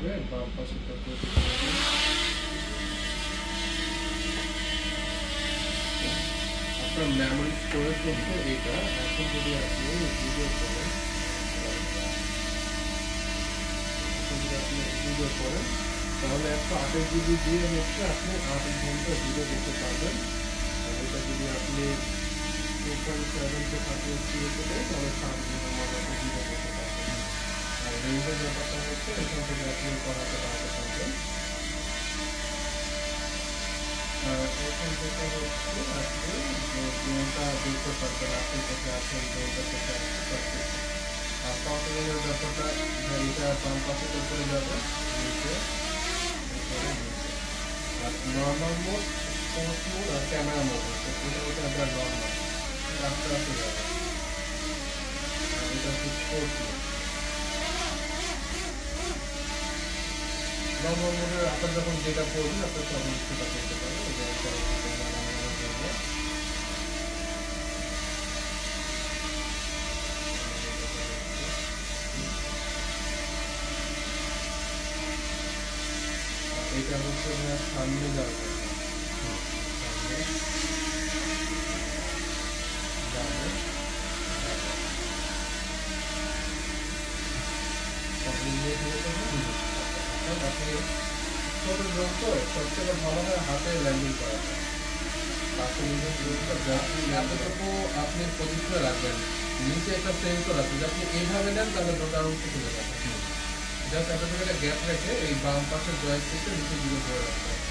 থাকবে, বাম পাশেরটা প্রতি আপনার মেমোরি স্টোরেজ হচ্ছে এটা। এখন যদি আপনি ভিডিও করেন, তাহলে 128 জিবি দিয়ে হচ্ছে আপনি 8 ঘন্টা ভিডিও করতে পারবেন। আর এটা যদি আপনি 2.7 কে 30 দিয়ে দেন তাহলে 7 ঘন্টার মতো আপনি ভিডিও করতে পারবেন। আর রেঞ্জের ব্যাপারটা হচ্ছে এখান থেকে আপনি বাড়াতে পারবেন। আর এখান থেকে হচ্ছে আপনি ড্রোনটা দেখতে পারবেন, আপনি কোথায় আছেন, ড্রোনটা কোথায় আছে। আর কাউন্টিংয়ের ব্যাপারটা, এটা বাম পাশে করে যাবে নিচে, আর নর্মাল মোড, স্পোর্টস মোড আর ক্যামেরা মোড হচ্ছে এটা হচ্ছে আপনার নর্মাল, আস্তে আস্তে যাবে। আর এটা হচ্ছে স্পোর্টস মোড। নর্মাল মোডে আপনার যখন যেটা করবেন আপনার তখন সেটা করতে পারবেন। এটা হচ্ছে সামনে যাবে, ছোট ড্রোন তো সবচেয়ে ভালো হয় হাতে ল্যান্ডিং করা যায়। এতটুকু আপনি পজিশনে রাখবেন, নিচে একটা সেন্সর আছে, যদি আপনি এইভাবে নেন তাহলে ড্রোনটা আরো উঠে চলে যাবে। জাস্ট এতটুকু একটা গ্যাপ রেখে এই বাম পাশের জয়স্টিকটা নিচে দিকে ধরে রাখতে হবে।